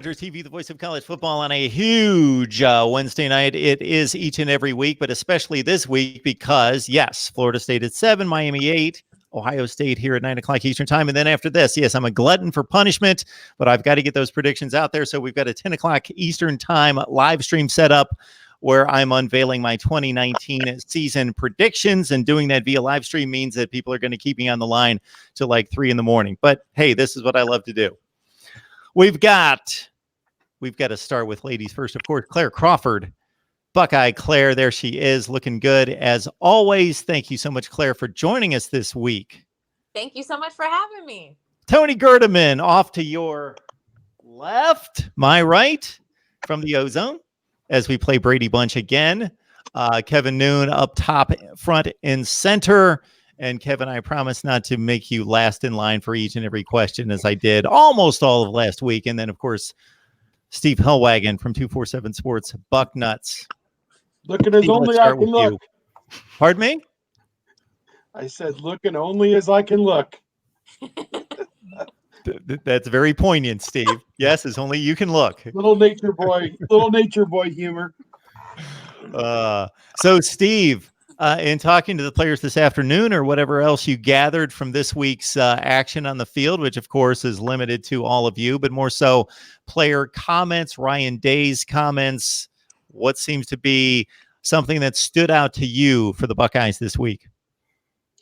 TV, the voice of college football on a huge Wednesday night. It is each and every week, but especially this week because, yes, Florida State at 7, Miami 8, Ohio State here at 9 o'clock Eastern time. And then after this, yes, I'm a glutton for punishment, but I've got to get those predictions out there. So we've got a 10 o'clock Eastern time live stream set up where I'm unveiling my 2019 season predictions, and doing that via live stream means that people are going to keep me on the line till like 3 a.m. But hey, this is what I love to do. We've got to start with ladies first, of course. Claire Crawford, Buckeye Claire, there she is, looking good as always. Thank you so much, Claire, for joining us this week. Thank you so much for having me. Tony Gerdeman, off to your left, my right, from the Ozone, as we play Brady Bunch again. Kevin Noon up top, front and center. And Kevin, I promise not to make you last in line for each and every question, as I did almost all of last week. And then, of course, Steve Hellwagon from 247 Sports, Buck Nuts. Looking as only I can look. Pardon me? I said, looking only as I can look. That's very poignant, Steve. Yes, as only you can look. Little nature boy humor. So, Steve, in talking to the players this afternoon, or whatever else you gathered from this week's action on the field, which of course is limited to all of you, but more so player comments, Ryan Day's comments, what seems to be something that stood out to you for the Buckeyes this week?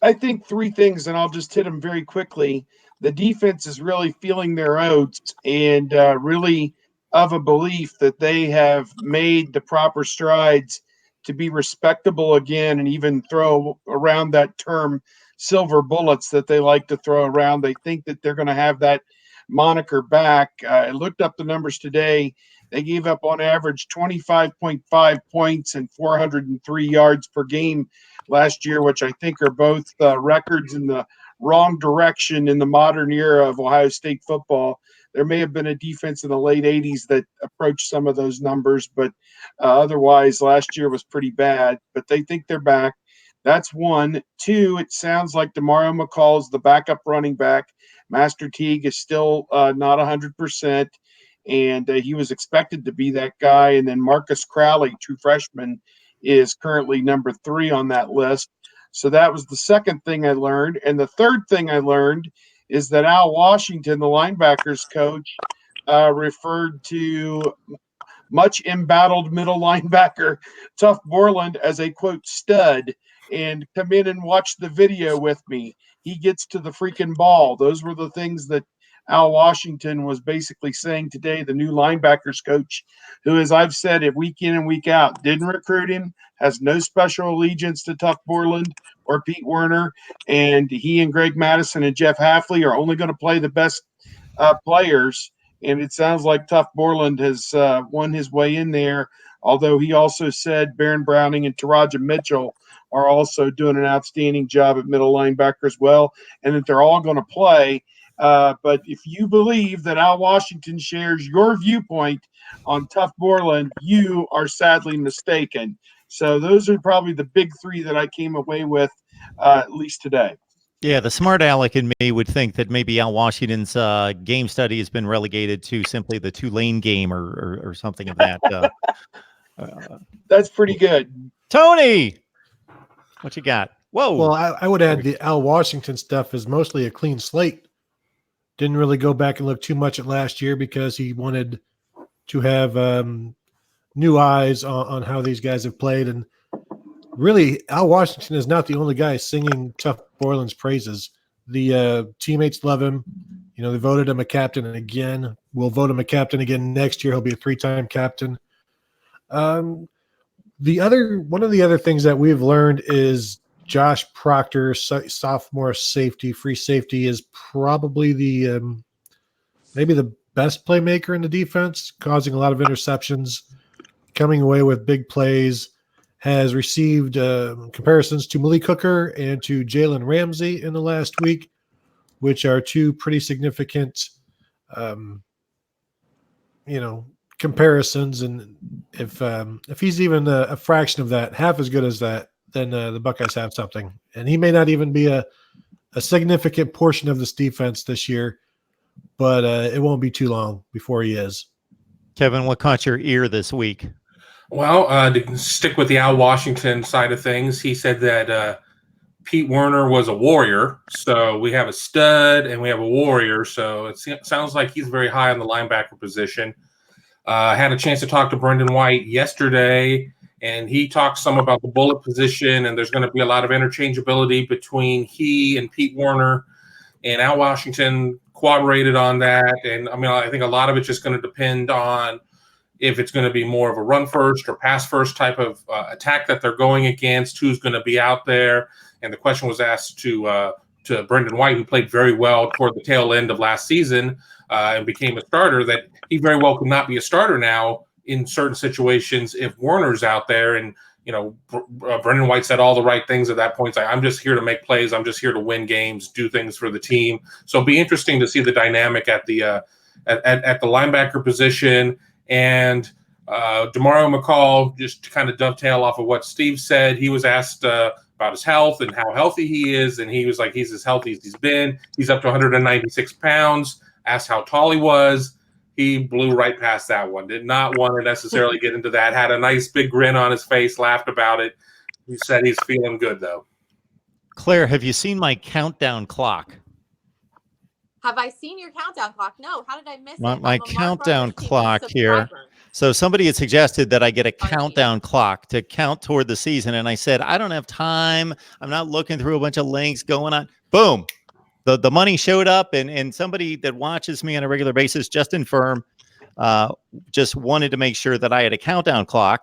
I think three things, and I'll just hit them very quickly. The defense is really feeling their oats and really of a belief that they have made the proper strides to be respectable again, and even throw around that term silver bullets that they like to throw around. They think that they're going to have that moniker back. I looked up the numbers today. They gave up on average 25.5 points and 403 yards per game last year, which I think are both records in the wrong direction in the modern era of Ohio State football. There may have been a defense in the late 80s that approached some of those numbers, but otherwise last year was pretty bad. But they think they're back. That's one. Two, it sounds like Demario McCall is the backup running back. Master Teague is still not 100%, and he was expected to be that guy. And then Marcus Crowley, true freshman, is currently number 3 on that list. So that was the second thing I learned. And the third thing I learned is that Al Washington, the linebackers coach, referred to much embattled middle linebacker Tuff Borland as a, quote, stud. And come in and watch the video with me. He gets to the freaking ball. Those were the things that Al Washington was basically saying today, the new linebackers coach, who, as I've said it week in and week out, didn't recruit him, has no special allegiance to Tuff Borland or Pete Werner, and he and Greg Madison and Jeff Hafley are only going to play the best players. And it sounds like Tuff Borland has won his way in there, although he also said Baron Browning and Taraja Mitchell are also doing an outstanding job at middle linebacker as well, and that they're all going to play. But if you believe that Al Washington shares your viewpoint on Tuff Borland, you are sadly mistaken. So those are probably the big three that I came away with, at least today. Yeah, the smart aleck in me would think that maybe Al Washington's game study has been relegated to simply the Tulane game or something of that. That's pretty good. Tony, what you got? Whoa. Well, I would add the Al Washington stuff is mostly a clean slate. Didn't really go back and look too much at last year because he wanted to have new eyes on how these guys have played. And really, Al Washington is not the only guy singing Tuff Borland's praises. The teammates love him. You know, they voted him a captain again. We'll vote him a captain again next year. He'll be a 3-time captain. One of the other things that we've learned is Josh Proctor, sophomore safety, free safety, is probably the maybe the best playmaker in the defense, causing a lot of interceptions, coming away with big plays, has received comparisons to Malik Hooker and to Jalen Ramsey in the last week, which are two pretty significant, comparisons. And if he's even a fraction of that, half as good as that, then the Buckeyes have something. And he may not even be a significant portion of this defense this year, but it won't be too long before he is. Kevin, what caught your ear this week? Well, to stick with the Al Washington side of things, he said that Pete Werner was a warrior. So we have a stud and we have a warrior. So it sounds like he's very high on the linebacker position. I had a chance to talk to Brendan White yesterday, and he talked some about the bullet position, and there's going to be a lot of interchangeability between he and Pete Werner, and Al Washington corroborated on that. And I mean, I think a lot of it's just going to depend on if it's going to be more of a run first or pass first type of attack that they're going against, who's going to be out there. And the question was asked to Brendan White, who played very well toward the tail end of last season and became a starter, that he very well could not be a starter now in certain situations if Warner's out there. And, you know, Brendan White said all the right things at that point. Like, I'm just here to make plays. I'm just here to win games, do things for the team. So it'll be interesting to see the dynamic at the at the linebacker position. And Demario McCall, just to kind of dovetail off of what Steve said, he was asked about his health and how healthy he is. And he was like, he's as healthy as he's been. He's up to 196 pounds. Asked how tall he was. He blew right past that one. Did not want to necessarily get into that. Had a nice big grin on his face, laughed about it. He said he's feeling good, though. Claire, have you seen my countdown clock? Have I seen your countdown clock? No. How did I miss it? My I'm a countdown Mark Brothers TV clock here. subscriber. So somebody had suggested that I get a Funny. countdown clock to count toward the season. And I said, I don't have time. I'm not looking through a bunch of links going on. Boom. The money showed up, and somebody that watches me on a regular basis, Justin Firm, just wanted to make sure that I had a countdown clock.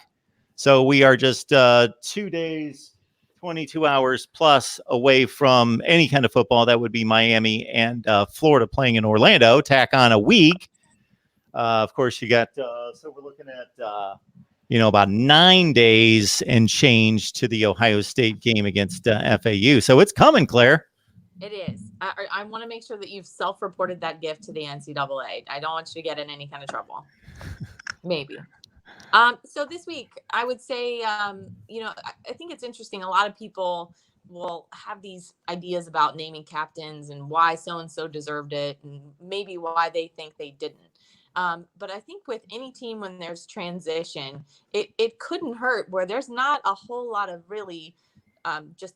So we are just 2 days, 22 hours plus away from any kind of football. That would be Miami and Florida playing in Orlando. Tack on a week. Of course, you got, so we're looking at, about 9 days and change to the Ohio State game against FAU. So it's coming, Claire. It is. I want to make sure that you've self-reported that gift to the NCAA. I don't want you to get in any kind of trouble. Maybe. So this week, I would say, I think it's interesting. A lot of people will have these ideas about naming captains and why so-and-so deserved it and maybe why they think they didn't. But I think with any team, when there's transition, it couldn't hurt where there's not a whole lot of really just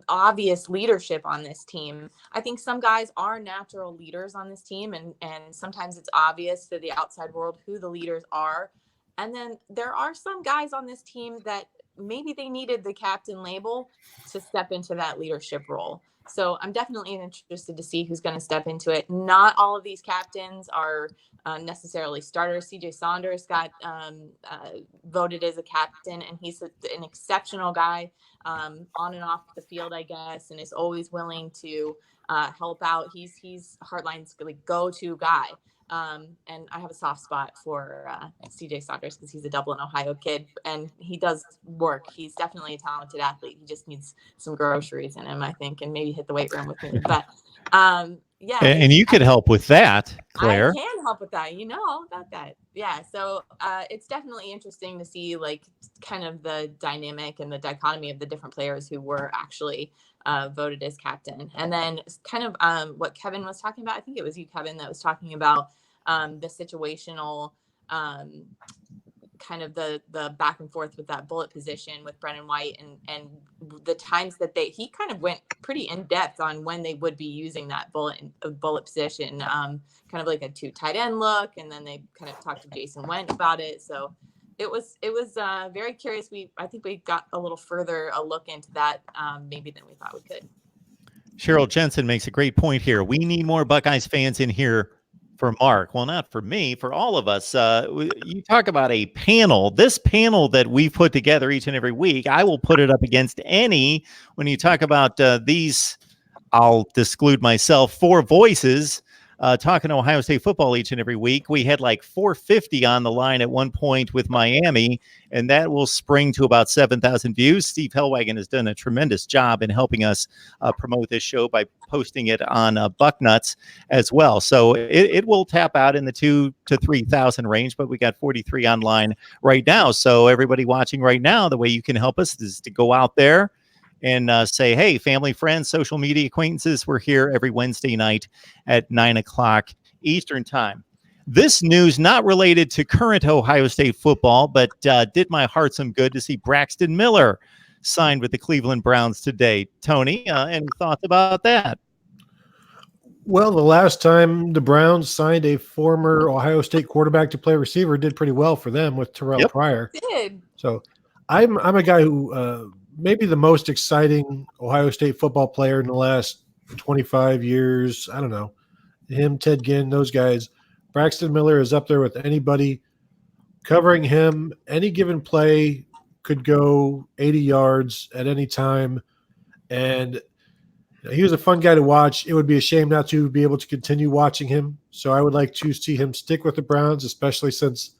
obvious leadership on this team. I think some guys are natural leaders on this team, and sometimes it's obvious to the outside world who the leaders are. And then there are some guys on this team that maybe they needed the captain label to step into that leadership role. So I'm definitely interested to see who's going to step into it. Not all of these captains are necessarily starters. CJ Saunders got voted as a captain, and he's an exceptional guy on and off the field, I guess, and is always willing to help out. He's Heartline's go-to guy. And I have a soft spot for CJ Saunders because he's a Dublin, Ohio kid, and he does work. He's definitely a talented athlete. He just needs some groceries in him, I think, and maybe hit the weight room with me. But yeah. And you could help with that, Claire. I can help with that. You know all about that. Yeah. So it's definitely interesting to see kind of the dynamic and the dichotomy of the different players who were actually voted as captain. And then kind of what Kevin was talking about. I think it was you, Kevin, that was talking about the situational kind of the back and forth with that bullet position with Brendan White and the times that he kind of went pretty in depth on when they would be using that bullet position, kind of like a 2 tight end look. And then they kind of talked to Jason Went about it. So it was very curious. I think we got a little further a look into that maybe than we thought we could. Cheryl Jensen makes a great point here. We need more Buckeyes fans in here for Mark. Well, not for me, for all of us. You talk about a panel. This panel that we put together each and every week, I will put it up against any. When you talk about these, I'll exclude myself, 4 voices talking Ohio State football each and every week. We had like 450 on the line at one point with Miami, and that will spring to about 7,000 views. Steve Hellwagon has done a tremendous job in helping us promote this show by posting it on Bucknuts as well. So it will tap out in the 2,000 to 3,000 range, but we got 43 online right now. So everybody watching right now, the way you can help us is to go out there and say, hey, family, friends, social media acquaintances, we're here every Wednesday night at 9 o'clock Eastern time. This news not related to current Ohio State football, but did my heart some good to see Braxton Miller signed with the Cleveland Browns today. Tony, any thoughts about that? Well, the last time the Browns signed a former Ohio State quarterback to play receiver did pretty well for them with Terrell Pryor. Did. So I'm a guy who maybe the most exciting Ohio State football player in the last 25 years. I don't know. Him, Ted Ginn, those guys. Braxton Miller is up there with anybody. Covering him, any given play could go 80 yards at any time. And he was a fun guy to watch. It would be a shame not to be able to continue watching him. So I would like to see him stick with the Browns, especially since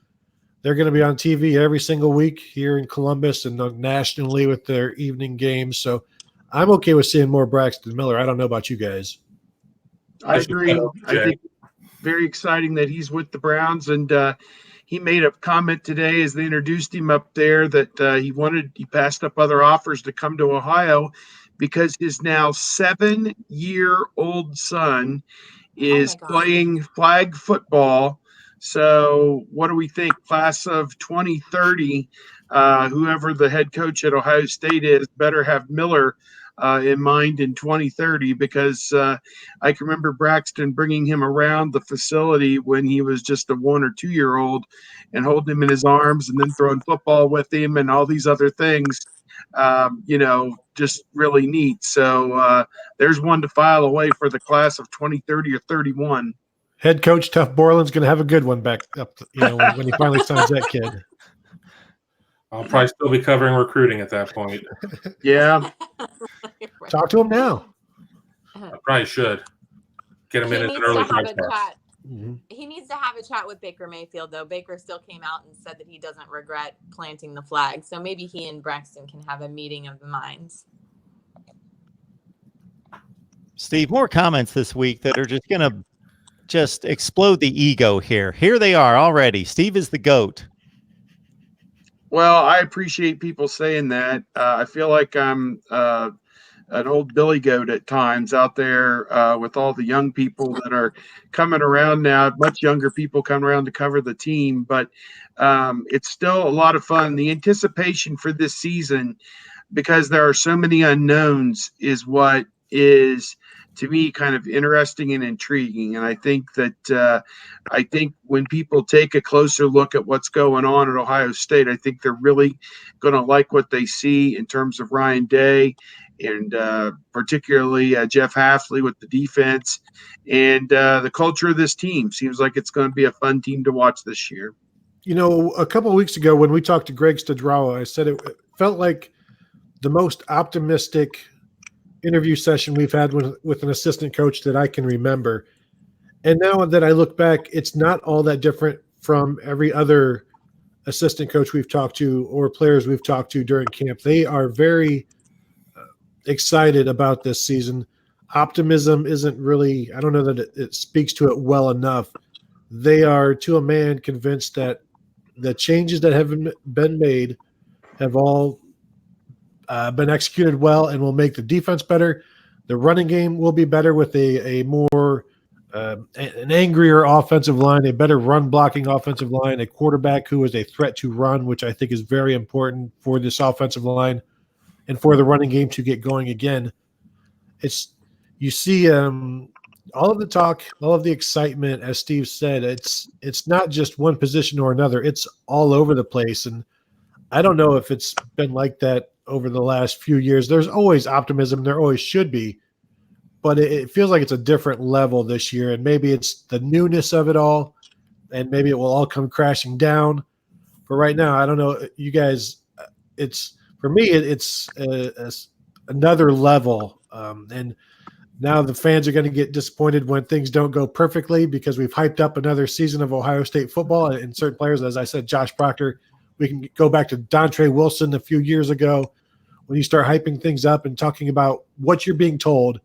they're going to be on TV every single week here in Columbus and nationally with their evening games. So I'm okay with seeing more Braxton Miller. I don't know about you guys. I agree. I think very exciting that he's with the Browns, and he made a comment today as they introduced him up there that he passed up other offers to come to Ohio because his now 7-year-old son is playing flag football. So what do we think? Class of 2030, whoever the head coach at Ohio State is, better have Miller in mind in 2030, because I can remember Braxton bringing him around the facility when he was just a 1 or 2 year old and holding him in his arms and then throwing football with him and all these other things. Just really neat. So there's one to file away for the class of 2030 or 31. Head coach Tuff Borland's going to have a good one back up, when he finally signs that kid. I'll probably still be covering recruiting at that point. Yeah. Talk to him now. I probably should get him in as an early chat. Mm-hmm. He needs to have a chat with Baker Mayfield, though. Baker still came out and said that he doesn't regret planting the flag. So maybe he and Braxton can have a meeting of the minds. Steve, more comments this week that are just going to just explode the ego here. Here they are already. Steve is the GOAT. Well, I appreciate people saying that. I feel like I'm an old billy goat at times out there with all the young people that are coming around now, much younger people coming around to cover the team. But it's still a lot of fun. The anticipation for this season, because there are so many unknowns, is what is, to me, kind of interesting and intriguing. And I think that when people take a closer look at what's going on at Ohio State, I think they're really going to like what they see in terms of Ryan Day and particularly Jeff Hafley with the defense and the culture of this team. Seems like it's going to be a fun team to watch this year. A couple of weeks ago when we talked to Greg Stadrawa, I said it felt like the most optimistic interview session we've had with an assistant coach that I can remember. And now that I look back, it's not all that different from every other assistant coach we've talked to or players we've talked to during camp. They are very excited about this season. Optimism isn't really, I don't know that it speaks to it well enough. They are, to a man, convinced that the changes that have been made have all been executed well and will make the defense better. The running game will be better with a more an angrier offensive line, a better run blocking offensive line, a quarterback who is a threat to run, which I think is very important for this offensive line and for the running game to get going again. You see all of the talk, all of the excitement, as Steve said, it's not just one position or another. It's all over the place. And I don't know if it's been like that over the last few years. There's always optimism. There always should be. But it feels like it's a different level this year. And maybe it's the newness of it all. And maybe it will all come crashing down. But right now, I don't know. You guys, for me, it's another level. And now the fans are going to get disappointed when things don't go perfectly because we've hyped up another season of Ohio State football. And certain players, as I said, Josh Proctor, we can go back to Dontre Wilson a few years ago when you start hyping things up and talking about what you're being told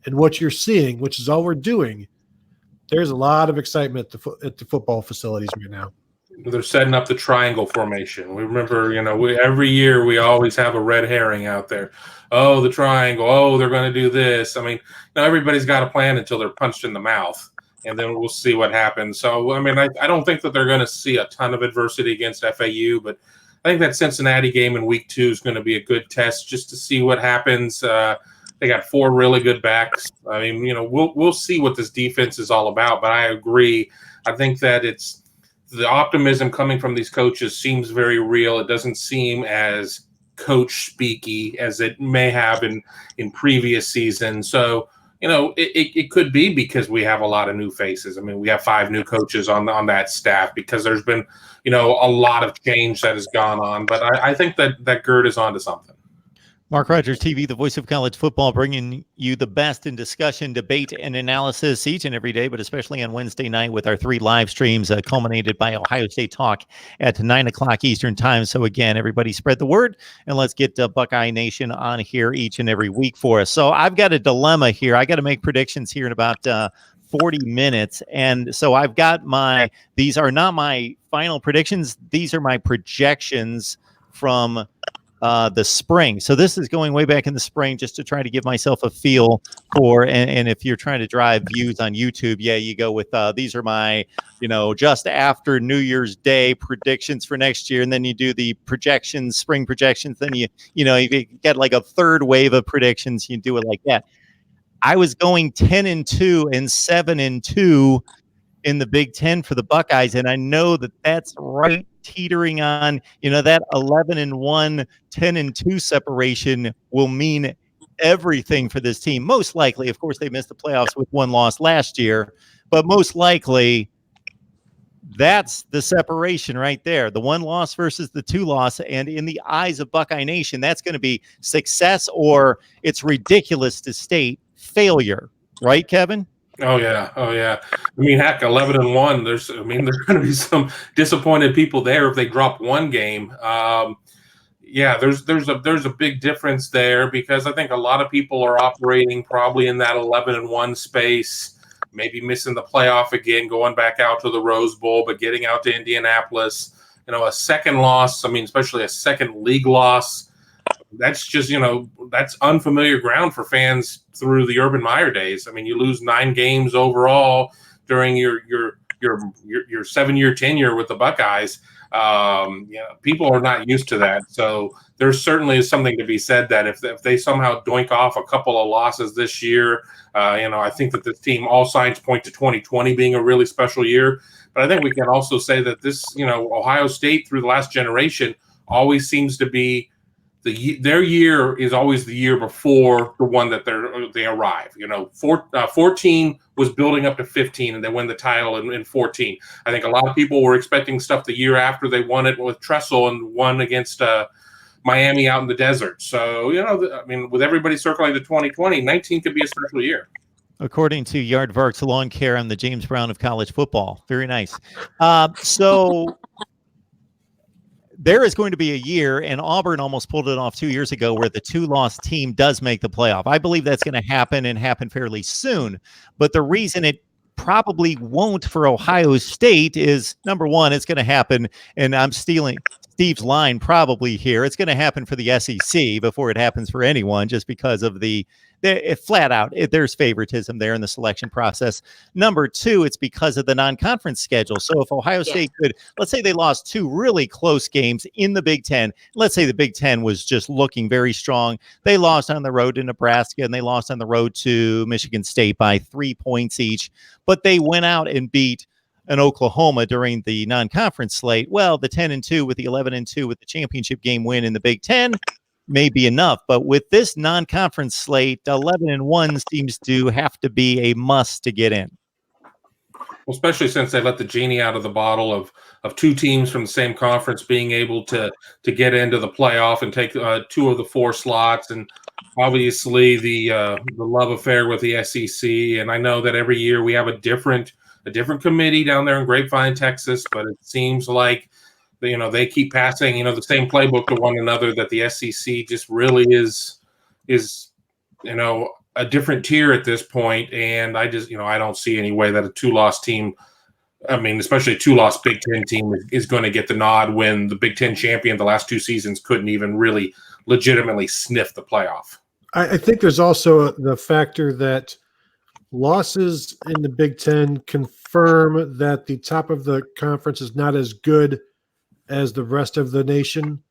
and what you're seeing, which is all we're doing. There's a lot of excitement at the football facilities right now. They're setting up the triangle formation. We remember, every year we always have a red herring out there. Oh, the triangle. Oh, they're going to do this. I mean, everybody's got a plan until they're punched in the mouth. and then we'll see what happens. So, I mean, I don't think that they're going to see a ton of adversity against FAU, but I think that Cincinnati game in week 2 is going to be a good test just to see what happens. They got 4 really good backs. I mean, we'll see what this defense is all about, but I agree. I think that it's the optimism coming from these coaches seems very real. It doesn't seem as coach speaky as it may have in previous seasons. So, it could be because we have a lot of new faces. I mean, we have 5 new coaches on that staff because there's been, a lot of change that has gone on. But I think that Gert is onto something. Mark Rogers TV, the voice of college football, bringing you the best in discussion, debate, and analysis each and every day, but especially on Wednesday night with our 3 live streams culminated by Ohio State Talk at 9 o'clock Eastern time. So again, everybody spread the word, and let's get Buckeye Nation on here each and every week for us. So I've got a dilemma here. I got to make predictions here in about 40 minutes. And so I've got these are not my final predictions. These are my projections from the spring. So this is going way back in the spring just to try to give myself a feel for, and if you're trying to drive views on YouTube, you go with, these are my, just after New Year's Day predictions for next year. And then you do the projections, spring projections. Then you get like a third wave of predictions. You do it like that. I was going 10-2 and 7-2 in the Big Ten for the Buckeyes. And I know that that's right teetering on, that 11-1, 10-2 separation will mean everything for this team. Most likely, of course, they missed the playoffs with 1 loss last year, but most likely that's the separation right there. The 1 loss versus the 2 loss. And in the eyes of Buckeye Nation, that's going to be success, or it's ridiculous to state failure. Right, Kevin? Oh yeah. I mean, heck, 11-1. There's going to be some disappointed people there if they drop 1 game. There's a big difference there because I think a lot of people are operating probably in that 11-1 space, maybe missing the playoff again, going back out to the Rose Bowl, but getting out to Indianapolis. A second loss. I mean, especially a second league loss. That's just, that's unfamiliar ground for fans through the Urban Meyer days. I mean, you lose 9 games overall during your 7-year tenure with the Buckeyes. People are not used to that. So there certainly is something to be said that if they somehow doink off a couple of losses this year, I think that this team, all signs point to 2020 being a really special year. But I think we can also say that this, Ohio State through the last generation always seems to be their year is always the year before the one that they arrive. 14 was building up to 15, and they win the title in 14. I think a lot of people were expecting stuff the year after they won it with Tressel and won against Miami out in the desert. So, with everybody circling to 2020, 19 could be a special year. According to Yardvark's Lawn Care, I'm the James Brown of college football. Very nice. So there is going to be a year, and Auburn almost pulled it off 2 years ago, where the 2-loss team does make the playoff. I believe that's going to happen and happen fairly soon. But the reason it probably won't for Ohio State is, number one, it's going to happen, and I'm stealing Steve's line probably here, it's going to happen for the SEC before it happens for anyone, just because of there's favoritism there in the selection process. Number two, it's because of the non-conference schedule. So if Ohio State could, let's say they lost 2 really close games in the Big Ten. Let's say the Big Ten was just looking very strong. They lost on the road to Nebraska, and they lost on the road to Michigan State by 3 points each. But they went out and beat an Oklahoma during the non-conference slate. Well, the 10-2 with the 11-2 with the championship game win in the Big Ten may be enough, but with this non-conference slate, 11-1 seems to have to be a must to get in. Well, especially since they let the genie out of the bottle of 2 teams from the same conference being able to get into the playoff and take 2 of the 4 slots, and obviously the love affair with the SEC. And I know that every year we have a different committee down there in Grapevine, Texas, but it seems like they keep passing the same playbook to one another, that the SEC just really is a different tier at this point. And I just I don't see any way that a 2-loss team, especially a 2-loss Big Ten team, is going to get the nod when the Big Ten champion the last 2 seasons couldn't even really legitimately sniff the playoff. I think there's also the factor that losses in the Big Ten confirm that the top of the conference is not as good as the rest of the nation.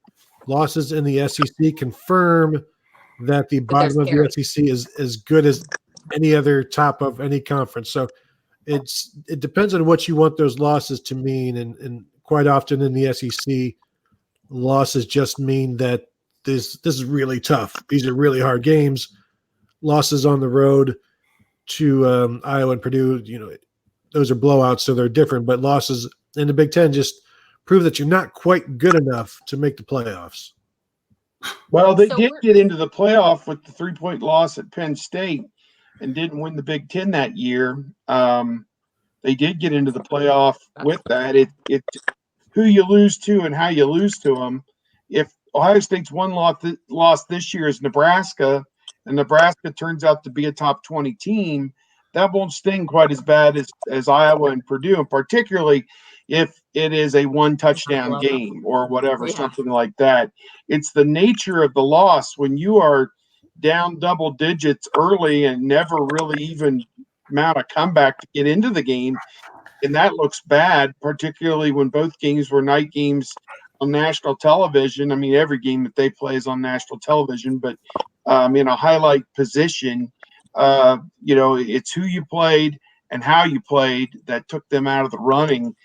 Losses in the SEC confirm that the bottom of the SEC is as good as any other top of any conference. So it depends on what you want those losses to mean. And quite often in the SEC, losses just mean that this is really tough. These are really hard games. Losses on the road to Iowa and Purdue, those are blowouts, so they're different. But losses in the Big Ten just prove that you're not quite good enough to make the playoffs. Well, they did get into the playoff with the 3-point loss at Penn State and didn't win the Big Ten that year. They did get into the playoff with that. It's who you lose to and how you lose to them. If Ohio State's one loss this year is Nebraska, and Nebraska turns out to be a top 20 team, that won't sting quite as bad as Iowa and Purdue, and particularly if it is a one touchdown game or whatever, something like that. It's the nature of the loss when you are down double digits early and never really even mount a comeback to get into the game. And that looks bad, particularly when both games were night games on national television. I mean, every game that they play is on national television, but in a highlight position, it's who you played and how you played that took them out of the running.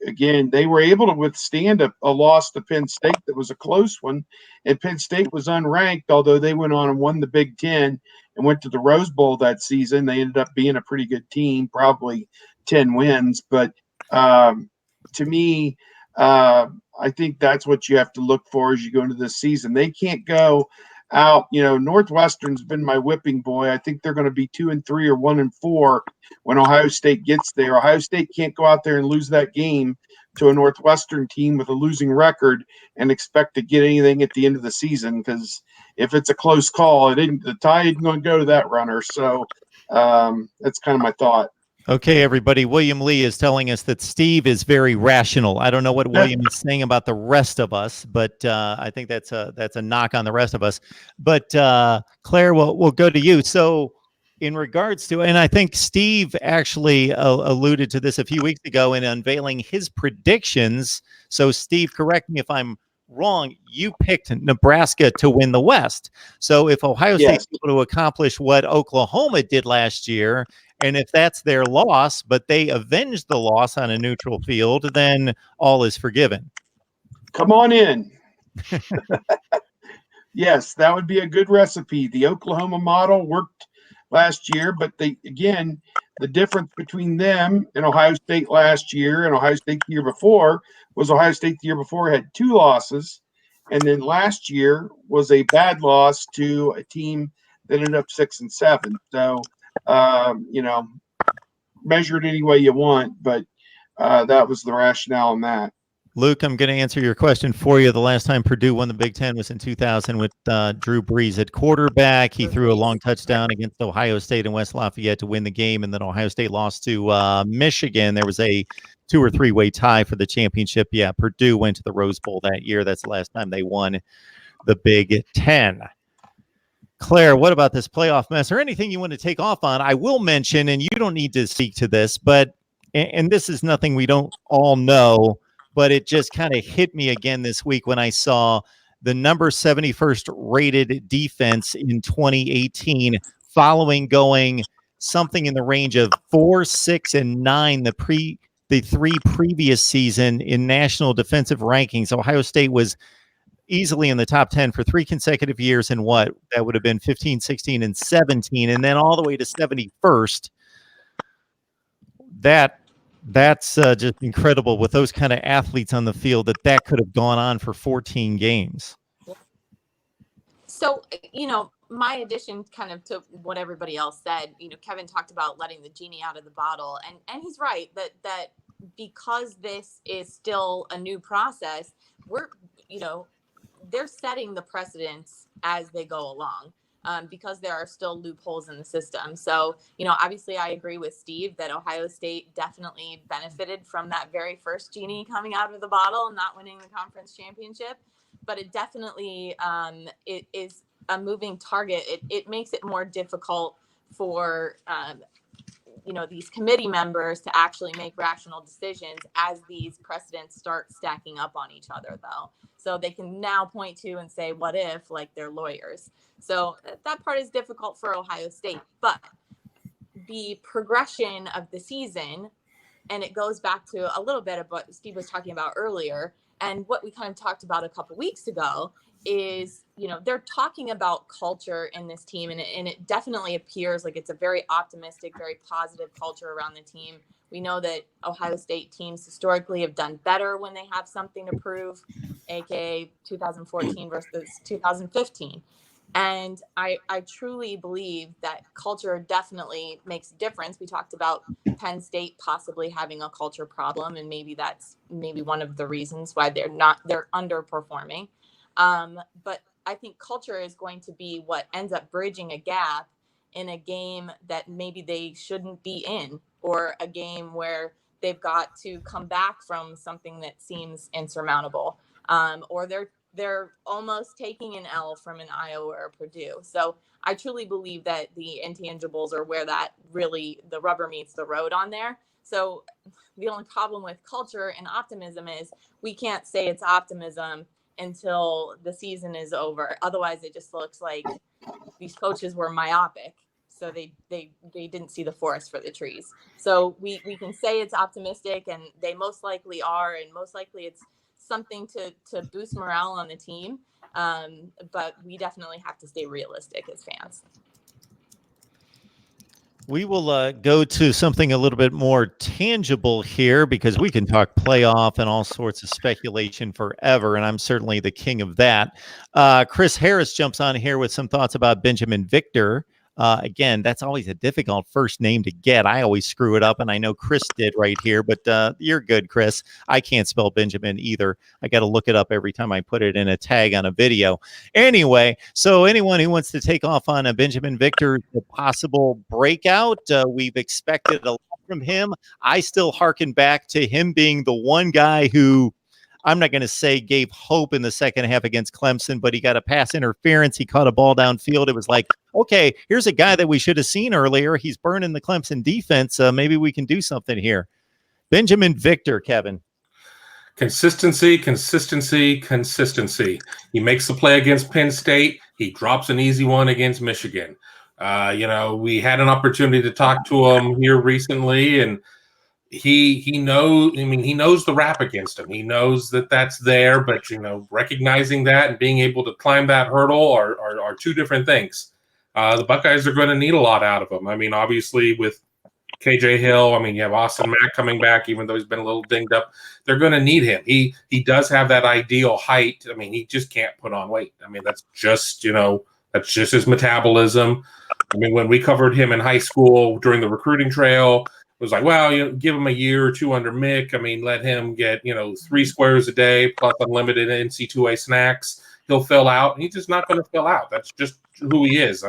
Again, they were able to withstand a loss to Penn State that was a close one, and Penn State was unranked, although they went on and won the Big Ten and went to the Rose Bowl that season. They ended up being a pretty good team, probably 10 wins. But to me, I think that's what you have to look for as you go into this season. They can't go out. Northwestern's been my whipping boy. I think they're going to be 2-3 or 1-4 when Ohio State gets there. Ohio State can't go out there and lose that game to a Northwestern team with a losing record and expect to get anything at the end of the season, because if it's a close call, the tie isn't going to go to that runner. So that's kind of my thought. Okay, everybody. William Lee is telling us that Steve is very rational. I don't know what William is saying about the rest of us, but I think that's a knock on the rest of us. But Claire, we'll go to you. So in regards to, and I think Steve actually alluded to this a few weeks ago in unveiling his predictions. So Steve, correct me if I'm wrong. You picked Nebraska to win the West. So if Ohio State's able to accomplish what Oklahoma did last year, and if that's their loss, but they avenged the loss on a neutral field, then all is forgiven. Come on in. Yes, that would be a good recipe. The Oklahoma model worked last year, but the difference between them and Ohio State last year and Ohio State the year before was Ohio State the year before had 2 losses, and then last year was a bad loss to a team that ended up 6-7. So measure it any way you want, but that was the rationale in that. Luke, I'm going to answer your question for you. The last time Purdue won the Big Ten was in 2000 with Drew Brees at quarterback. He threw a long touchdown against Ohio State and West Lafayette to win the game, and then Ohio State lost to Michigan. There was a 2 or 3 way tie for the championship. Yeah, Purdue went to the Rose Bowl that year. That's the last time they won the Big Ten. Claire, what about this playoff mess or anything you want to take off on? I will mention, and you don't need to speak to this, but, and this is nothing we don't all know, but it just kind of hit me again this week when I saw the number 71st rated defense in 2018, following going something in the range of 4, 6, and 9 the 3 previous season in national defensive rankings. Ohio State was easily in the top 10 for 3 consecutive years in what that would have been 15, 16, and 17, and then all the way to 71st. That's just incredible with those kind of athletes on the field that could have gone on for 14 games. So, my addition kind of to what everybody else said, Kevin talked about letting the genie out of the bottle, and he's right that because this is still a new process, they're setting the precedents as they go along. Because there are still loopholes in the system. So, obviously I agree with Steve that Ohio State definitely benefited from that very first genie coming out of the bottle and not winning the conference championship. But it definitely it is a moving target. It makes it more difficult for these committee members to actually make rational decisions as these precedents start stacking up on each other, though. So they can now point to and say, what if, like they're lawyers. So that part is difficult for Ohio State. But the progression of the season, and it goes back to a little bit of what Steve was talking about earlier, and what we kind of talked about a couple weeks ago, is, they're talking about culture in this team, and it definitely appears like it's a very optimistic, very positive culture around the team. We know that Ohio State teams historically have done better when they have something to prove, aka 2014 versus 2015. And I truly believe that culture definitely makes a difference. We talked about Penn State possibly having a culture problem, and maybe that's one of the reasons why they're underperforming. But I think culture is going to be what ends up bridging a gap in a game that maybe they shouldn't be in, or a game where they've got to come back from something that seems insurmountable, or they're almost taking an L from an Iowa or Purdue. So I truly believe that the intangibles are where that really the rubber meets the road on there. So the only problem with culture and optimism is we can't say it's optimism until the season is over. Otherwise, it just looks like these coaches were myopic. So they didn't see the forest for the trees. So we can say it's optimistic, and they most likely are, and most likely it's something to boost morale on the team. But we definitely have to stay realistic as fans. We will go to something a little bit more tangible here, because we can talk playoff and all sorts of speculation forever, and I'm certainly the king of that. Chris Harris jumps on here with some thoughts about Benjamin Victor. Again, that's always a difficult first name to get. I always screw it up, and I know Chris did right here, but you're good, Chris. I can't spell Benjamin either. I got to look it up every time I put it in a tag on a video. Anyway, so anyone who wants to take off on a Benjamin Victor, the possible breakout, we've expected a lot from him. I still hearken back to him being the one guy who, I'm not going to say gave hope in the second half against Clemson, but he got a pass interference. He caught a ball downfield. It was like, okay, here's a guy that we should have seen earlier. He's burning the Clemson defense. Maybe we can do something here. Benjamin Victor, Kevin. Consistency. He makes the play against Penn State. He drops an easy one against Michigan. We had an opportunity to talk to him here recently, and he knows the rap against him. He knows that that's there, but recognizing that and being able to climb that hurdle are two different things. The Buckeyes are going to need a lot out of him. I mean, obviously with KJ Hill, you have Austin Mack coming back, even though he's been a little dinged up. They're going to need him. He does have that ideal height. He just can't put on weight. That's just his metabolism. When we covered him in high school during the recruiting trail, it was like, well, give him a year or two under Mick. Let him get, 3 squares a day plus unlimited NC2A snacks. He'll fill out. He's just not going to fill out. That's just who he is.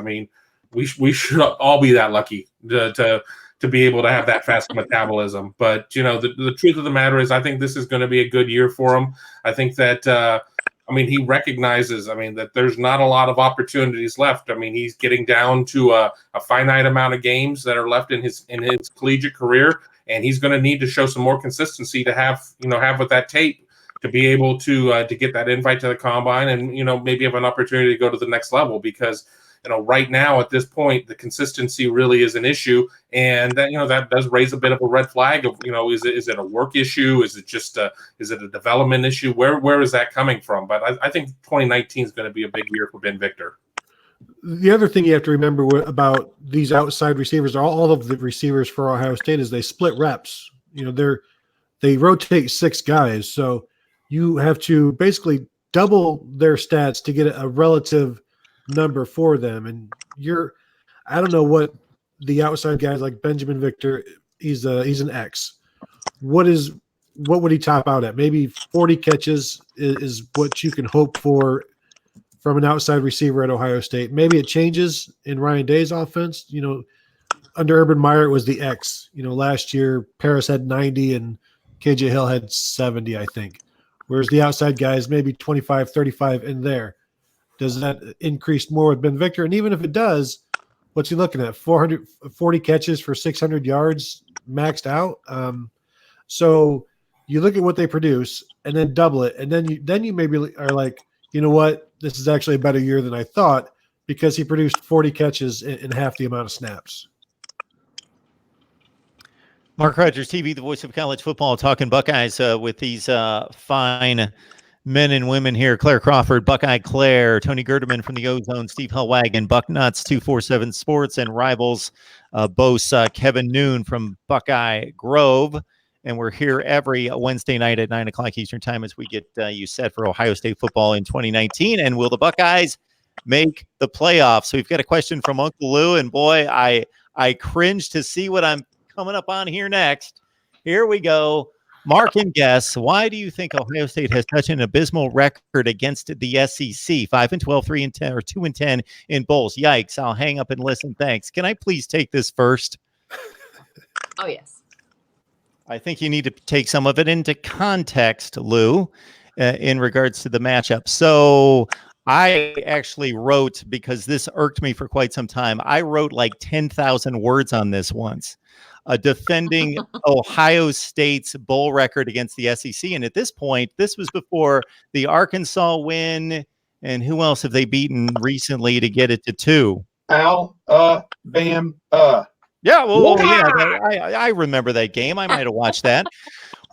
We should all be that lucky to be able to have that fast metabolism. But, the truth of the matter is I think this is going to be a good year for him. I think that, he recognizes, that there's not a lot of opportunities left. He's getting down to a finite amount of games that are left in his collegiate career, and he's going to need to show some more consistency to have with that tape to be able to get that invite to the combine and, maybe have an opportunity to go to the next level, because, right now at this point, the consistency really is an issue. And that, that does raise a bit of a red flag of, is it a work issue? Is it just is it a development issue? Where is that coming from? But I think 2019 is going to be a big year for Ben Victor. The other thing you have to remember about these outside receivers, all of the receivers for Ohio State, is they split reps. They rotate 6 guys. So you have to basically double their stats to get a relative number for them. And I don't know what the outside guys like Benjamin Victor, he's an X. What would he top out at? Maybe 40 catches is what you can hope for from an outside receiver at Ohio State. Maybe it changes in Ryan Day's offense. Under Urban Meyer, it was the X. Last year Paris had 90 and KJ Hill had 70, I think. Whereas the outside guys, maybe 25, 35 in there. Does that increase more with Ben Victor? And even if it does, what's he looking at? 440 catches for 600 yards maxed out. So you look at what they produce and then double it. And then you maybe are like, you know what? This is actually a better year than I thought because he produced 40 catches in half the amount of snaps. Mark Rogers TV, the voice of college football, talking Buckeyes with these fine men and women here. Claire Crawford, Buckeye Claire, Tony Gerdeman from the Ozone, Steve Hellwagon, Bucknuts 247 Sports, and Rivals boasts Kevin Noon from Buckeye Grove. And we're here every Wednesday night at 9 o'clock Eastern time as we get you set for Ohio State football in 2019. And will the Buckeyes make the playoffs? So we've got a question from Uncle Lou, and boy, I cringe to see what I'm coming up on here next. Here we go. Mark and guess, why do you think Ohio State has such an abysmal record against the SEC? 5-12, 3-10, or 2-10 in bowls. Yikes! I'll hang up and listen. Thanks. Can I please take this first? Oh yes. I think you need to take some of it into context, Lou, in regards to the matchup. So I actually wrote, because this irked me for quite some time, I wrote like 10,000 words on this once, defending Ohio State's bowl record against the SEC. And at this point, this was before the Arkansas win. And who else have they beaten recently to get it to 2? Alabama. Yeah, well, yeah, I remember that game. I might have watched that.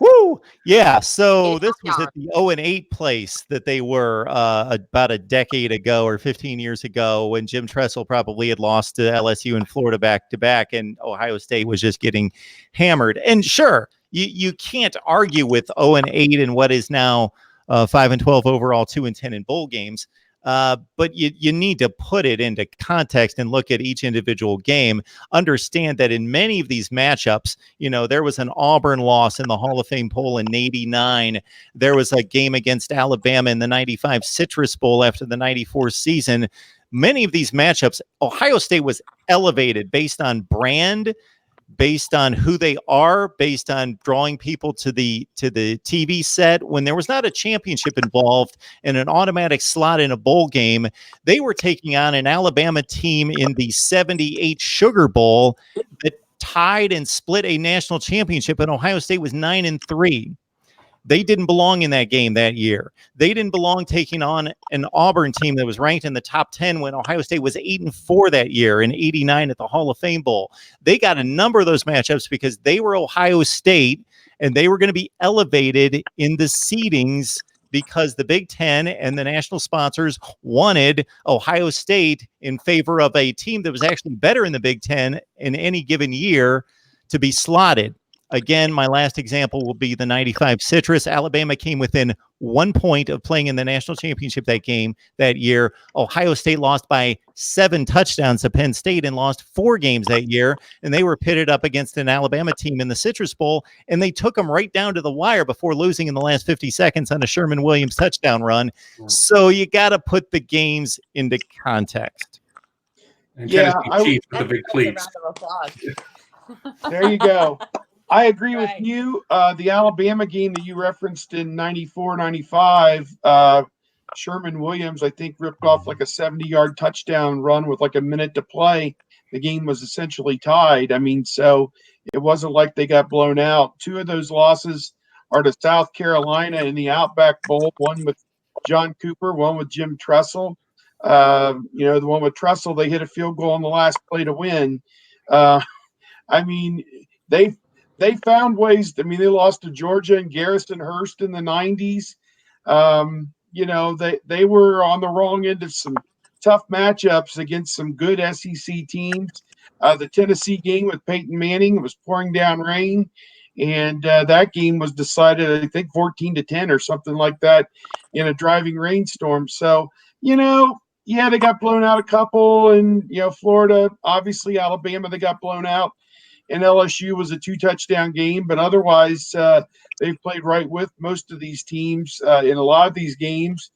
Woo! Yeah, so this was at the 0-8 place that they were about a decade ago or 15 years ago when Jim Tressel probably had lost to LSU and Florida back-to-back, and Ohio State was just getting hammered. And sure, you can't argue with 0-8 and what is now 5-12 overall, 2-10 in bowl games. But you need to put it into context and look at each individual game. Understand that in many of these matchups, there was an Auburn loss in the Hall of Fame poll in '89. There was a game against Alabama in the '95 Citrus Bowl after the '94 season. Many of these matchups, Ohio State was elevated based on brand, based on who they are, based on drawing people to the TV set. When there was not a championship involved and an automatic slot in a bowl game, they were taking on an Alabama team in the '78 Sugar Bowl that tied and split a national championship, and Ohio State was 9-3. They didn't belong in that game that year. They didn't belong taking on an Auburn team that was ranked in the top 10 when Ohio State was 8-4 that year in '89 at the Hall of Fame Bowl. They got a number of those matchups because they were Ohio State and they were going to be elevated in the seedings because the Big Ten and the national sponsors wanted Ohio State in favor of a team that was actually better in the Big Ten in any given year to be slotted. Again, my last example will be the '95 Citrus. Alabama came within 1 point of playing in the national championship that year. Ohio State lost by 7 touchdowns to Penn State and lost 4 games that year. And they were pitted up against an Alabama team in the Citrus Bowl, and they took them right down to the wire before losing in the last 50 seconds on a Sherman Williams touchdown run. So you got to put the games into context. And Tennessee Chiefs with the big cleats. There you go. I agree with you. The Alabama game that you referenced in '94, '95, Sherman Williams, I think, ripped off like a 70-yard touchdown run with like a minute to play. The game was essentially tied. I mean, so it wasn't like they got blown out. 2 of those losses are to South Carolina in the Outback Bowl, one with John Cooper, one with Jim Tressel. The one with Tressel, they hit a field goal on the last play to win. I mean, they found ways. I mean, they lost to Georgia and Garrison Hurst in the '90s. They were on the wrong end of some tough matchups against some good SEC teams. The Tennessee game with Peyton Manning, it was pouring down rain, and that game was decided, I think, 14-10 or something like that in a driving rainstorm. So, they got blown out a couple, and Florida, obviously Alabama, they got blown out. And LSU was a 2-touchdown game, but otherwise they've played right with most of these teams in a lot of these games,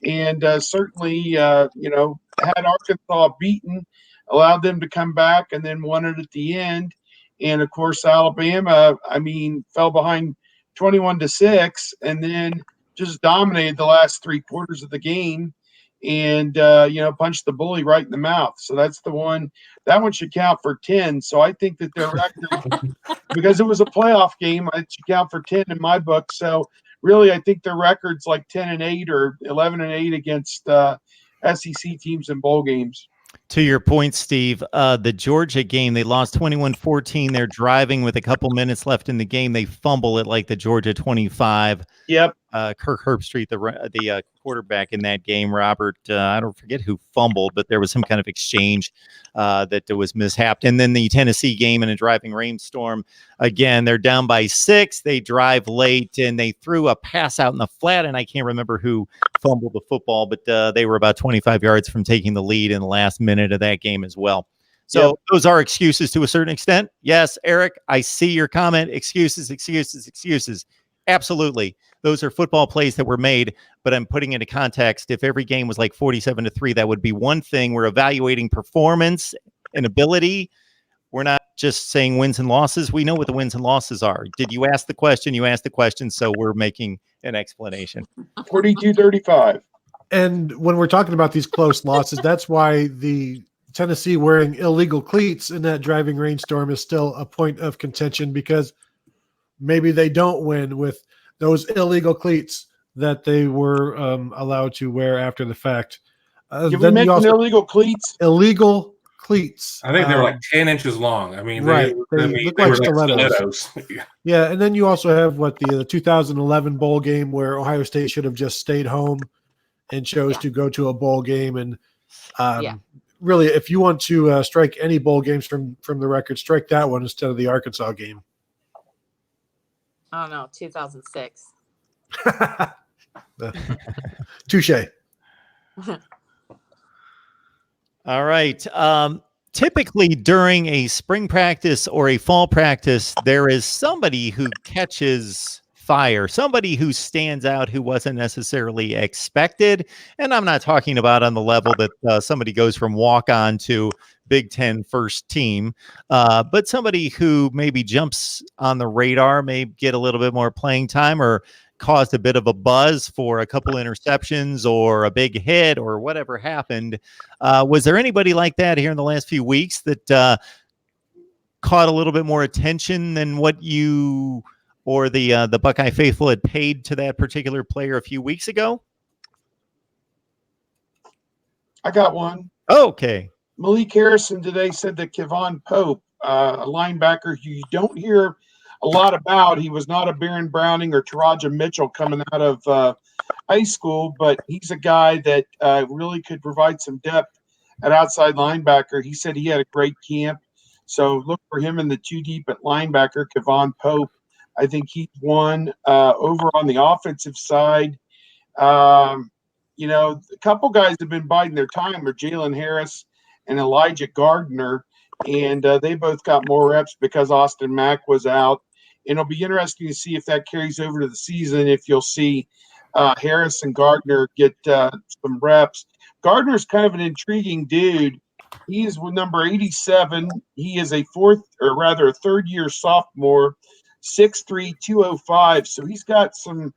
and certainly had Arkansas beaten, allowed them to come back, and then won it at the end. And of course, Alabama, fell behind 21-6, and then just dominated the last 3 quarters of the game. and punched the bully right in the mouth. So that's the one. That one should count for 10. So I think that their record, because it was a playoff game, it should count for 10 in my book. So really, I think their record's like 10-8 or 11-8 against SEC teams in bowl games. To your point, Steve, the Georgia game, they lost 21-14. They're driving with a couple minutes left in the game. They fumble at like the Georgia 25. Yep. Kirk Herbstreit, the quarterback in that game, Robert, I don't forget who fumbled, but there was some kind of exchange that was mishapped. And then the Tennessee game in a driving rainstorm. Again, they're down by 6. They drive late, and they threw a pass out in the flat, and I can't remember who fumbled the football, but they were about 25 yards from taking the lead in the last minute of that game as well. So those are excuses to a certain extent. Yes, Eric, I see your comment. Excuses. Absolutely. Those are football plays that were made, but I'm putting into context. If every game was like 47-3, that would be one thing. We're evaluating performance and ability. We're not just saying wins and losses. We know what the wins and losses are. Did you ask the question? You asked the question, so we're making an explanation. 42-35. And when we're talking about these close losses, that's why the Tennessee wearing illegal cleats in that driving rainstorm is still a point of contention, because maybe they don't win with those illegal cleats that they were allowed to wear after the fact. Did we mention illegal cleats? Illegal cleats. I think they were like 10 inches long. I mean, right. They look like stilettos. Yeah, and then you also have the 2011 bowl game where Ohio State should have just stayed home and chose to go to a bowl game. And really, if you want to strike any bowl games from the record, strike that one instead of the Arkansas game. Oh no, 2006. Touche. All right. Typically during a spring practice or a fall practice, there is somebody who catches fire, somebody who stands out who wasn't necessarily expected. And I'm not talking about on the level that somebody goes from walk-on to Big Ten first team, but somebody who maybe jumps on the radar, may get a little bit more playing time or caused a bit of a buzz for a couple interceptions or a big hit or whatever happened. Was there anybody like that here in the last few weeks that caught a little bit more attention than what you or the Buckeye faithful had paid to that particular player a few weeks ago? I got one. Okay. Malik Harrison today said that Kevon Pope, a linebacker who you don't hear a lot about, he was not a Baron Browning or Taraja Mitchell coming out of high school, but he's a guy that really could provide some depth at outside linebacker. He said he had a great camp, so look for him in the 2 deep at linebacker. Kevon Pope, I think he's one. Over on the offensive side, a couple guys have been biding their time are Jalen Harris and Elijah Gardner, and they both got more reps because Austin Mack was out. And it'll be interesting to see if that carries over to the season, if you'll see Harris and Gardner get some reps. Gardner's kind of an intriguing dude. He is with number 87. He is a third-year sophomore, 6'3", 205. So he's got some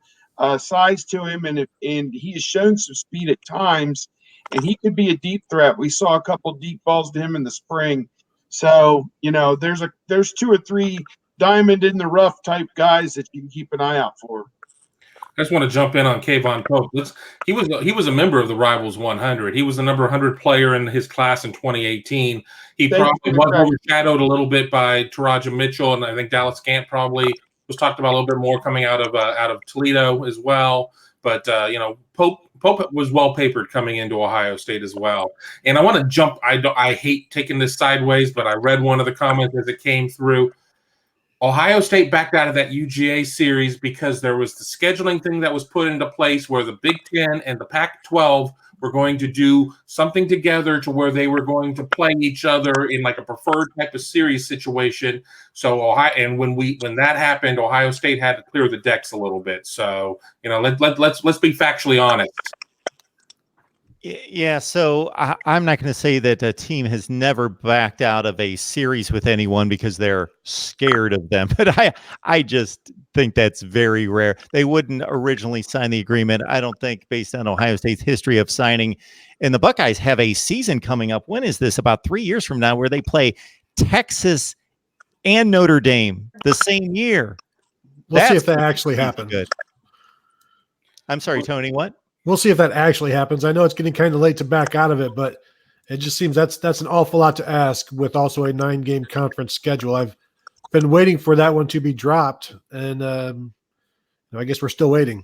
size to him, and he has shown some speed at times, and he could be a deep threat. We saw a couple deep balls to him in the spring. So, there's 2 or 3 diamond in the rough type guys that you can keep an eye out for. I just want to jump in on Kevon Pope. He was a member of the Rivals 100. He was the number 100 player in his class in 2018. He probably was overshadowed a little bit by Taraja Mitchell, and I think Dallas Gant probably was talked about a little bit more coming out of Toledo as well. But Pope was well papered coming into Ohio State as well. And I want to jump. I hate taking this sideways, but I read one of the comments as it came through. Ohio State backed out of that UGA series because there was the scheduling thing that was put into place where the Big Ten and the Pac-12 were going to do something together to where they were going to play each other in like a preferred type of series situation. So when that happened, Ohio State had to clear the decks a little bit. So let's be factually honest. Yeah, so I'm not going to say that a team has never backed out of a series with anyone because they're scared of them, but I just think that's very rare. They wouldn't originally sign the agreement, I don't think, based on Ohio State's history of signing. And the Buckeyes have a season coming up. When is this? About 3 years from now, where they play Texas and Notre Dame the same year. We'll see if That's that actually really happens. good. I'm sorry, Tony, what? We'll see if that actually happens. I know it's getting kind of late to back out of it, but it just seems that's an awful lot to ask with also a 9-game conference schedule. I've been waiting for that one to be dropped, and I guess we're still waiting.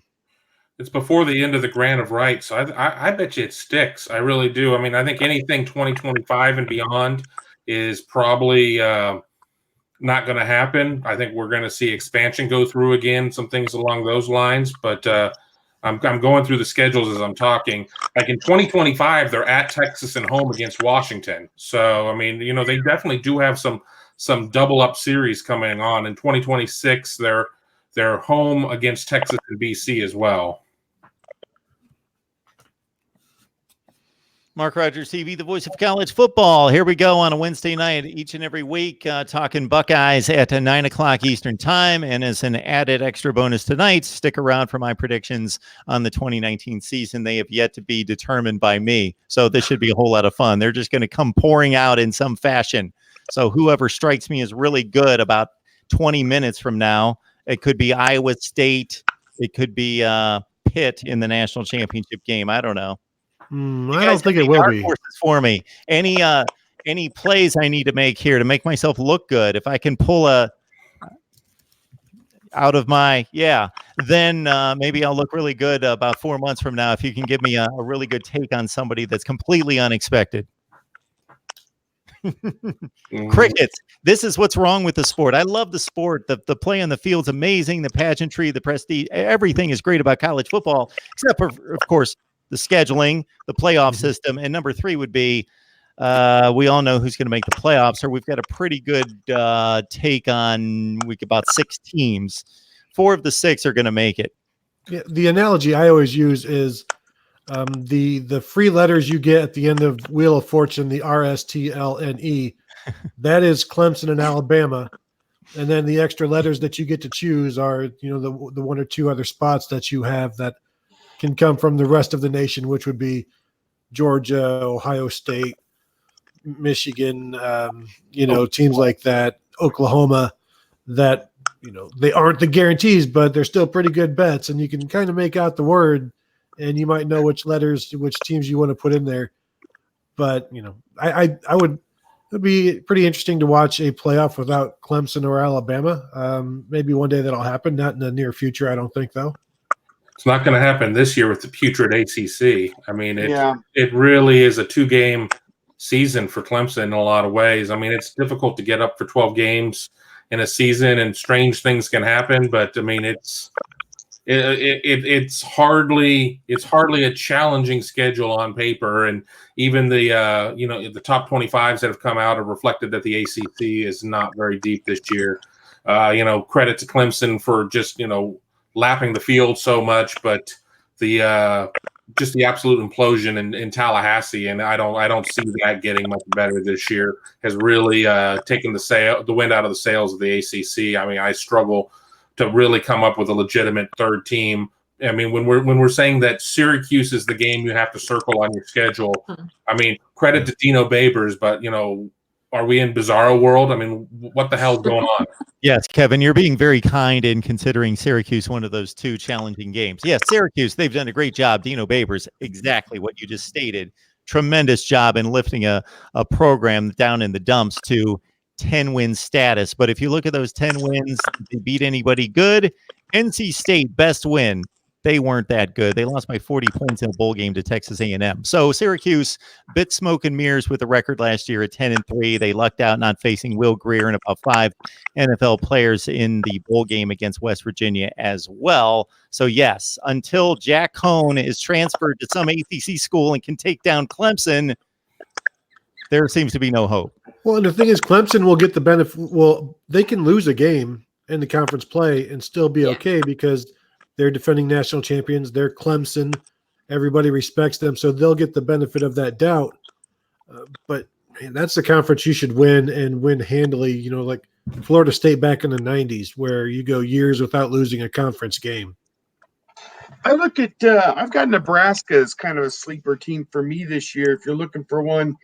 It's before the end of the grant of rights, so I bet you it sticks. I really do. I mean, I think anything 2025 and beyond is probably not going to happen. I think we're going to see expansion go through again, some things along those lines, but I'm going through the schedules as I'm talking. Like in 2025, they're at Texas and home against Washington. So, I mean, they definitely do have some double up series coming on. In 2026, they're home against Texas and BC as well. Mark Rogers TV, the voice of college football. Here we go on a Wednesday night each and every week, talking Buckeyes at 9 o'clock Eastern time. And as an added extra bonus tonight, stick around for my predictions on the 2019 season. They have yet to be determined by me. So this should be a whole lot of fun. They're just going to come pouring out in some fashion. So whoever strikes me as really good about 20 minutes from now, it could be Iowa State. It could be Pitt in the national championship game. I don't know. I don't think it will be. For me, any plays I need to make here to make myself look good. If I can pull out of my then maybe I'll look really good about 4 months from now. If you can give me a really good take on somebody that's completely unexpected. Crickets. This is what's wrong with the sport. I love the sport. The play on the field's amazing. The pageantry, the prestige, everything is great about college football, except for, of course, the scheduling, the playoff system. And number 3 would be we all know who's going to make the playoffs, or we've got a pretty good take on about 6 teams. 4 of the 6 are going to make it. Yeah, the analogy I always use is the free letters you get at the end of Wheel of Fortune, the RSTLNE, that is Clemson and Alabama. And then the extra letters that you get to choose are, the 1 or 2 other spots that you have that can come from the rest of the nation, which would be Georgia, Ohio State, Michigan, teams like that, Oklahoma, that, they aren't the guarantees, but they're still pretty good bets. And you can kind of make out the word and you might know which teams you want to put in there. But, I would, it'd be pretty interesting to watch a playoff without Clemson or Alabama. Maybe one day that'll happen, not in the near future, I don't think, though. It's not going to happen this year with the putrid ACC. I mean, it really is a 2-game season for Clemson in a lot of ways. I mean, it's difficult to get up for 12 games in a season, and strange things can happen. But I mean, it's hardly a challenging schedule on paper, and even the top 25s that have come out have reflected that the ACC is not very deep this year. Credit to Clemson for just lapping the field so much, but just the absolute implosion in Tallahassee, and I don't see that getting much better this year, has really taken the wind out of the sails of the ACC. I mean, I struggle to really come up with a legitimate third team. I mean, when we're saying that Syracuse is the game you have to circle on your schedule, I mean, credit to Dino Babers, but are we in bizarro world? I mean, what the hell's going on? Yes, Kevin, you're being very kind in considering Syracuse one of those 2 challenging games. Yes, Syracuse, they've done a great job. Dino Babers, exactly what you just stated. Tremendous job in lifting a program down in the dumps to 10-win status. But if you look at those 10 wins, they beat anybody good. NC State, best win. They weren't that good. They lost by 40 points in a bowl game to Texas A&M. So Syracuse bit smoke and mirrors with the record last year at 10-3. They lucked out not facing Will Grier and about 5 NFL players in the bowl game against West Virginia as well. So yes, until Jack Cohn is transferred to some ACC school and can take down Clemson, there seems to be no hope. Well, and the thing is, Clemson will get the benefit. Well, they can lose a game in the conference play and still be okay because they're defending national champions. They're Clemson, Everybody respects them, so they'll get the benefit of that doubt. But man, that's the conference you should win and win handily. You know, like Florida State back in the '90s, where you go years without losing a conference game. I look at I've got Nebraska as kind of a sleeper team for me this year. If you're looking for one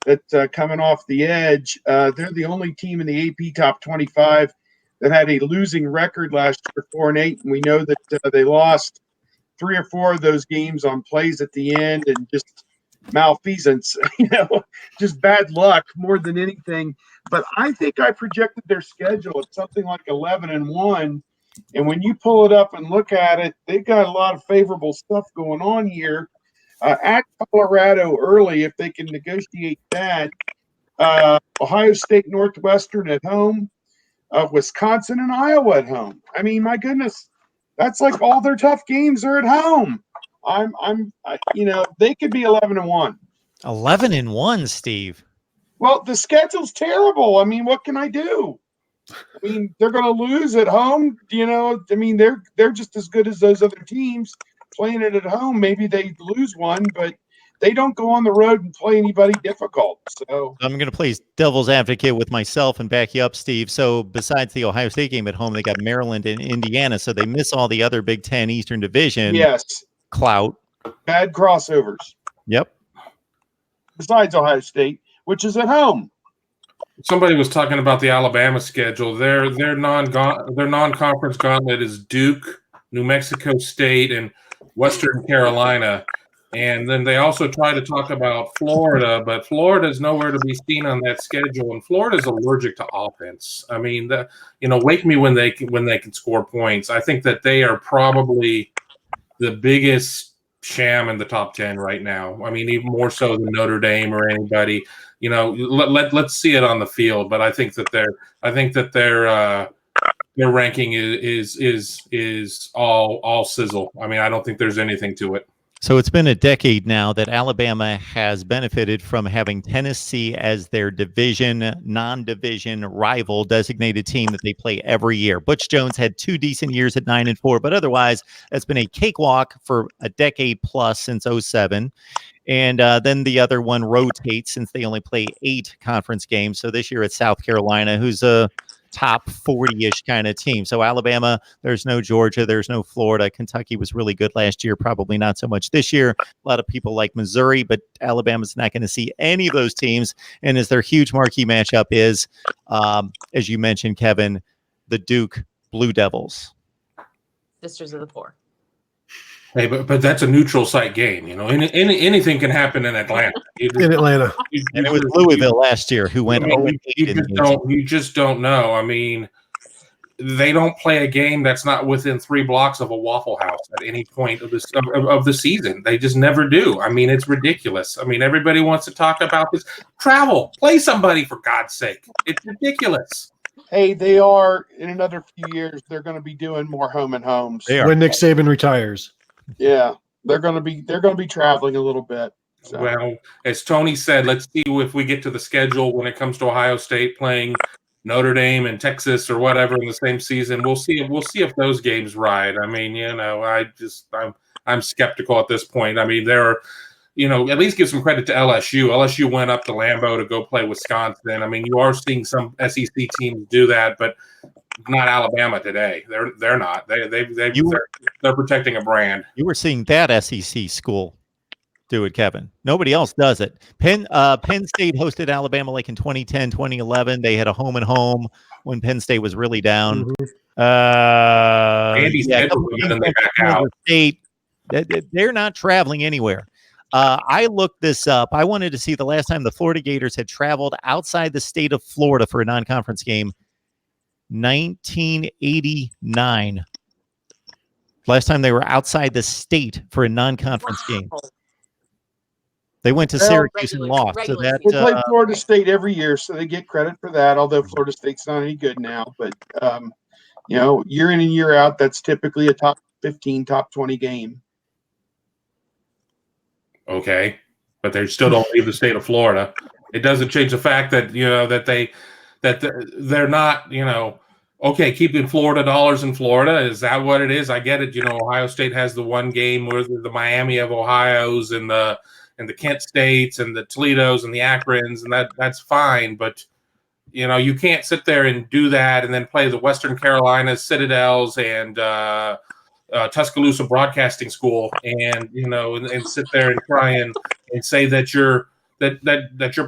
that's coming off the edge, they're the only team in the AP Top 25 that had a losing record last year, 4-8, and we know that they lost 3 or 4 of those games on plays at the end and just malfeasance, just bad luck more than anything. But I think I projected their schedule at something like 11-1. And when you pull it up and look at it, they've got a lot of favorable stuff going on here. At Colorado early, if they can negotiate that. Ohio State, Northwestern at home. Wisconsin and Iowa at home. I mean, my goodness, that's like all their tough games are at home. They could be 11-1. 11-1, Steve. Well, the schedule's terrible. I mean, what can I do? I mean, they're going to lose at home. I mean, they're just as good as those other teams playing it at home. Maybe they lose one, but they don't go on the road and play anybody difficult. So I'm going to play devil's advocate with myself and back you up, Steve. So besides the Ohio State game at home, they got Maryland and Indiana. So they miss all the other Big Ten Eastern Division. yes, Clout. bad crossovers. Yep. Besides Ohio State, which is at home. Somebody was talking about the Alabama schedule. Their non-conference gauntlet is Duke, New Mexico State, and Western Carolina. And then they also try to talk about Florida, but Florida is nowhere to be seen on that schedule. And Florida is allergic to offense. I mean, wake me when they can score points. I think that they are probably the biggest sham in the top 10 right now. I mean, even more so than Notre Dame or anybody. Let's see it on the field. But I think that their ranking is all sizzle. I mean, I don't think there's anything to it. So it's been a decade now that Alabama has benefited from having Tennessee as their non-division rival designated team that they play every year. Butch Jones had 2 decent years at 9-4, but otherwise that's been a cakewalk for a decade plus since 2007. And then the other one rotates since they only play 8 conference games. So this year it's South Carolina, who's a top 40-ish kind of team. So Alabama, there's no Georgia, there's no Florida. Kentucky was really good last year, probably not so much this year. A lot of people like Missouri, but Alabama's not going to see any of those teams. And as their huge marquee matchup is, as you mentioned, Kevin, the Duke Blue Devils. Sisters of the Poor. Hey, but that's a neutral site game. Anything can happen in Atlanta. In Atlanta. And it was Louisville last year who went 0-8. You just don't know. I mean, they don't play a game that's not within 3 blocks of a Waffle House at any point of the season. They just never do. I mean, it's ridiculous. I mean, everybody wants to talk about this. Travel, play somebody for God's sake. It's ridiculous. Hey, they are in another few years. They're going to be doing more home and homes. They are. When Nick Saban retires. Yeah, they're going to be traveling a little bit. So. Well, as Tony said, let's see if we get to the schedule when it comes to Ohio State playing Notre Dame and Texas or whatever in the same season. We'll see if those games ride. I mean, I'm skeptical at this point. I mean, there are, at least give some credit to LSU. LSU went up to Lambeau to go play Wisconsin. I mean, you are seeing some SEC teams do that, but not Alabama today. They're not. They're protecting a brand. You were seeing that SEC school do it, Kevin. Nobody else does it. Penn State hosted Alabama like in 2010, 2011. They had a home and home when Penn State was really down. Andy said then they back out. State, they're not traveling anywhere. I looked this up. I wanted to see the last time the Florida Gators had traveled outside the state of Florida for a non-conference game. 1989. Last time they were outside the state for a non-conference game. They went to Syracuse and lost. So that they play Florida State every year, so they get credit for that. Although Florida State's not any good now, but year in and year out, that's typically a top 15, top 20 game. Okay, but they still don't leave the state of Florida. It doesn't change the fact that they're not Okay, keeping Florida dollars in Florida, is that what it is? I get it. Ohio State has the one game where the Miami of Ohio's and the Kent States and the Toledos and the Akrons, and that's fine. But you can't sit there and do that and then play the Western Carolinas, Citadels, and Tuscaloosa Broadcasting School, and and sit there and try and say that you're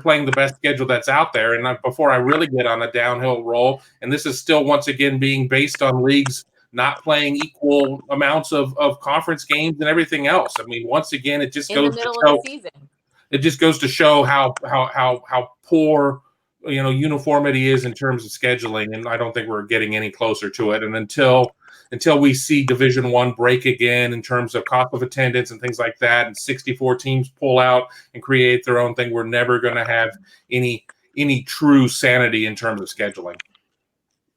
playing the best schedule that's out there. And before I really get on a downhill roll, and this is still once again being based on leagues not playing equal amounts of conference games and everything else. I mean, once again, it just in the goes middle to show of the season. it just goes to show how poor uniformity is in terms of scheduling, and I don't think we're getting any closer to it. And until we see Division I break again in terms of cost of attendance and things like that, and 64 teams pull out and create their own thing, we're never going to have any true sanity in terms of scheduling.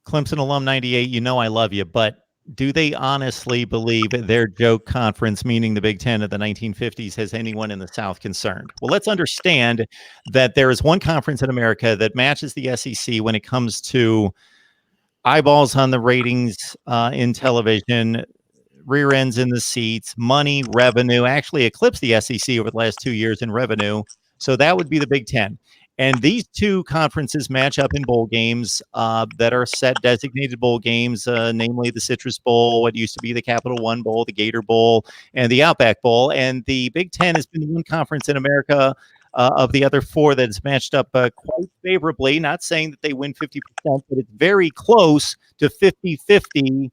Clemson alum 98, I love you, but do they honestly believe their joke conference, meaning the Big Ten of the 1950s, has anyone in the South concerned? Well, let's understand that there is one conference in America that matches the SEC when it comes to eyeballs on the ratings in television, rear ends in the seats, money, revenue, actually eclipsed the SEC over the last 2 years in revenue. So that would be the Big Ten. And these two conferences match up in bowl games that are set designated bowl games, namely the Citrus Bowl, what used to be the Capital One Bowl, the Gator Bowl, and the Outback Bowl. And the Big Ten has been the one conference in America of the other four that's matched up quite favorably. Not saying that they win 50%, but it's very close to 50-50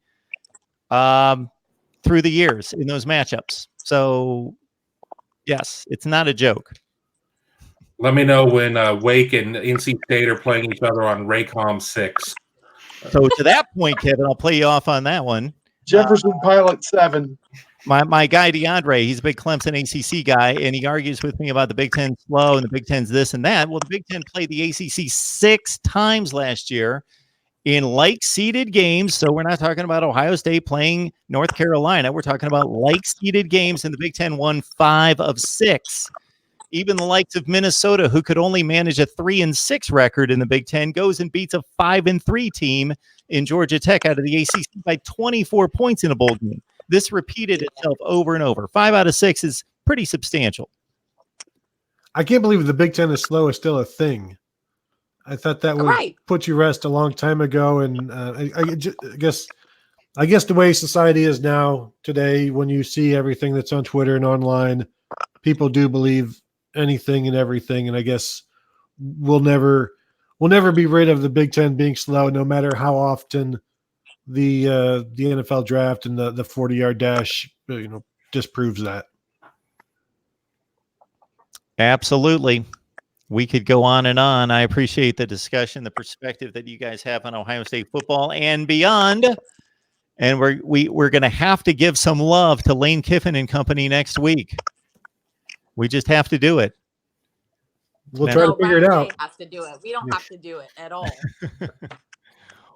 through the years in those matchups. So, yes, it's not a joke. Let me know when Wake and NC State are playing each other on Raycom 6. So to that point, Kevin, I'll play you off on that one. Jefferson Pilot 7. My guy DeAndre, he's a big Clemson ACC guy, and he argues with me about the Big Ten slow and the Big Ten's this and that. Well, the Big Ten played the ACC 6 times last year in like-seeded games. So we're not talking about Ohio State playing North Carolina. We're talking about like-seeded games, and the Big Ten won 5 of 6. Even the likes of Minnesota, who could only manage a 3-6 record in the Big Ten, goes and beats a 5-3 team in Georgia Tech out of the ACC by 24 points in a bowl game. This repeated itself over and over. 5 out of 6 is pretty substantial. I can't believe the Big Ten is slow is still a thing. I thought that would put you rest a long time ago, and I guess the way society is now today, when you see everything that's on Twitter and online, people do believe anything and everything, and I guess we'll never be rid of the Big Ten being slow, no matter how often the NFL draft and the 40-yard dash disproves that. Absolutely. We could go on and on. I appreciate the discussion, the perspective that you guys have on Ohio State football and beyond. And we're going to have to give some love to Lane Kiffin and company next week. We just have to do it. We'll try to figure it out. Has to do it. We don't have to do it at all.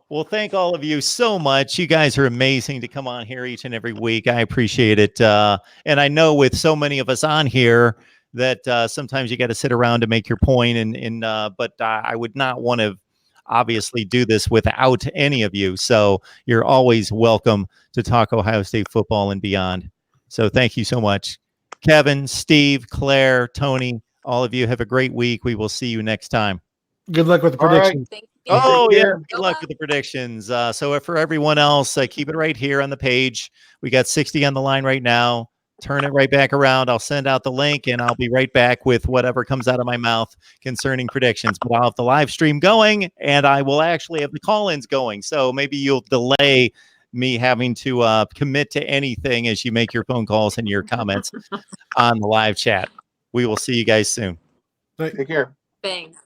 Well, thank all of you so much. You guys are amazing to come on here each and every week. I appreciate it. And I know with so many of us on here that sometimes you got to sit around to make your point. But I would not want to obviously do this without any of you. So you're always welcome to talk Ohio State football and beyond. So thank you so much. Kevin, Steve, Claire, Tony, all of you have a great week. We will see you next time. Good luck with the predictions. Thank you. Oh, yeah. Good luck with the predictions. So for everyone else, keep it right here on the page. We got 60 on the line right now. Turn it right back around. I'll send out the link, and I'll be right back with whatever comes out of my mouth concerning predictions. But I'll have the live stream going, and I will actually have the call-ins going. So maybe you'll delay me having to commit to anything as you make your phone calls and your comments on the live chat. We will see you guys soon. Take care. Thanks.